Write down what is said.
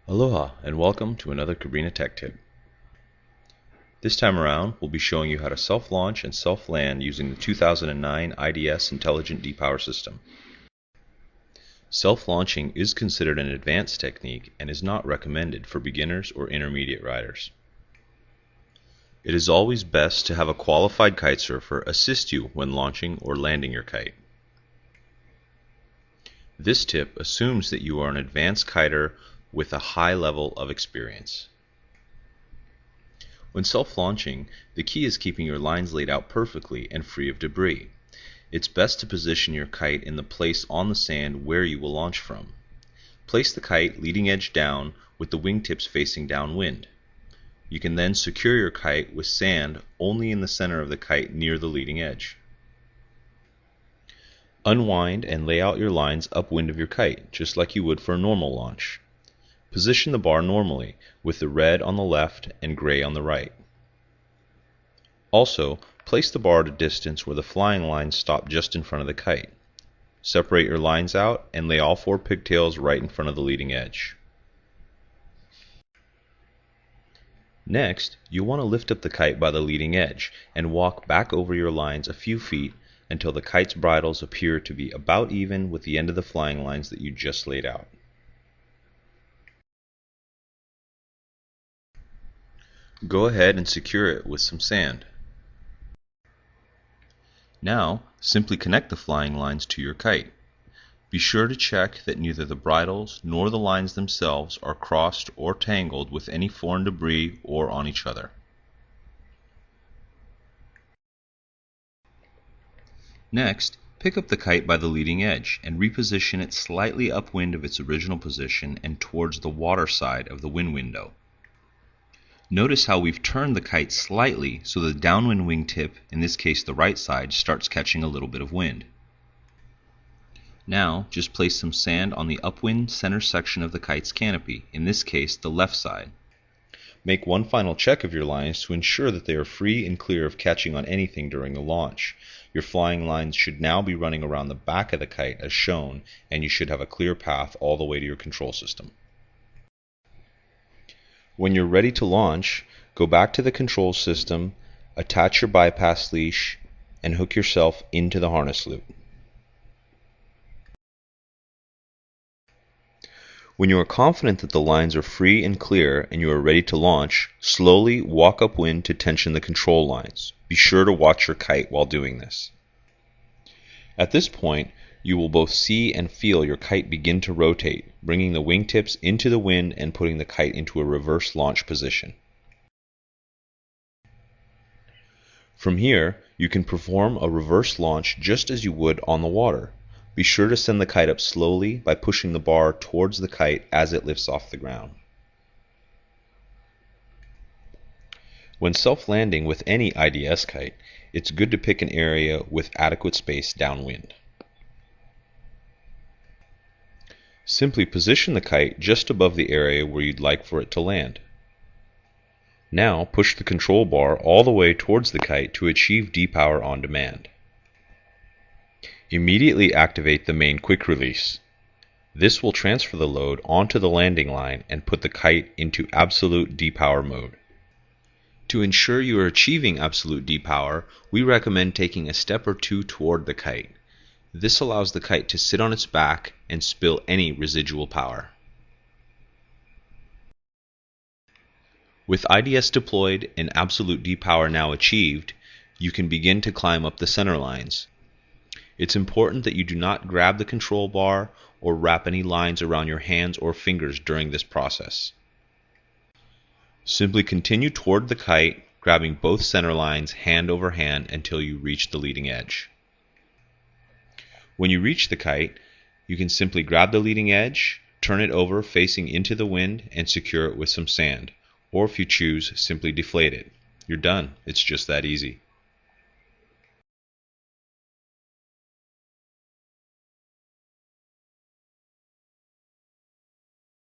Aloha and welcome to another Cabrinha Tech Tip. This time around we'll be showing you how to self-launch and self-land using the 2009 IDS Intelligent Depower System. Self-launching is considered an advanced technique and is not recommended for beginners or intermediate riders. It is always best to have a qualified kitesurfer assist you when launching or landing your kite. This tip assumes that you are an advanced kiter with a high level of experience. When self-launching, the key is keeping your lines laid out perfectly and free of debris. It's best to position your kite in the place on the sand where you will launch from. Place the kite leading edge down with the wingtips facing downwind. You can then secure your kite with sand only in the center of the kite near the leading edge. Unwind and lay out your lines upwind of your kite, just like you would for a normal launch. Position the bar normally, with the red on the left and gray on the right. Also, place the bar at a distance where the flying lines stop just in front of the kite. Separate your lines out and lay all 4 pigtails right in front of the leading edge. Next, you'll want to lift up the kite by the leading edge and walk back over your lines a few feet until the kite's bridles appear to be about even with the end of the flying lines that you just laid out. Go ahead and secure it with some sand. Now, simply connect the flying lines to your kite. Be sure to check that neither the bridles nor the lines themselves are crossed or tangled with any foreign debris or on each other. Next, pick up the kite by the leading edge and reposition it slightly upwind of its original position and towards the water side of the wind window. Notice how we've turned the kite slightly so the downwind wingtip, in this case the right side, starts catching a little bit of wind. Now, just place some sand on the upwind center section of the kite's canopy, in this case the left side. Make one final check of your lines to ensure that they are free and clear of catching on anything during the launch. Your flying lines should now be running around the back of the kite as shown, and you should have a clear path all the way to your control system. When you're ready to launch, go back to the control system, attach your bypass leash, and hook yourself into the harness loop. When you are confident that the lines are free and clear and you are ready to launch, slowly walk upwind to tension the control lines. Be sure to watch your kite while doing this. At this point, you will both see and feel your kite begin to rotate, bringing the wingtips into the wind and putting the kite into a reverse launch position. From here, you can perform a reverse launch just as you would on the water. Be sure to send the kite up slowly by pushing the bar towards the kite as it lifts off the ground. When self-landing with any IDS kite, it's good to pick an area with adequate space downwind. Simply position the kite just above the area where you'd like for it to land. Now push the control bar all the way towards the kite to achieve depower on demand. Immediately activate the main quick release. This will transfer the load onto the landing line and put the kite into absolute depower mode. To ensure you are achieving absolute depower, we recommend taking a step or two toward the kite. This allows the kite to sit on its back and spill any residual power. With IDS deployed and absolute depower now achieved, you can begin to climb up the center lines. It's important that you do not grab the control bar or wrap any lines around your hands or fingers during this process. Simply continue toward the kite, grabbing both center lines hand over hand until you reach the leading edge. When you reach the kite, you can simply grab the leading edge, turn it over facing into the wind, and secure it with some sand. Or if you choose, simply deflate it. You're done. It's just that easy.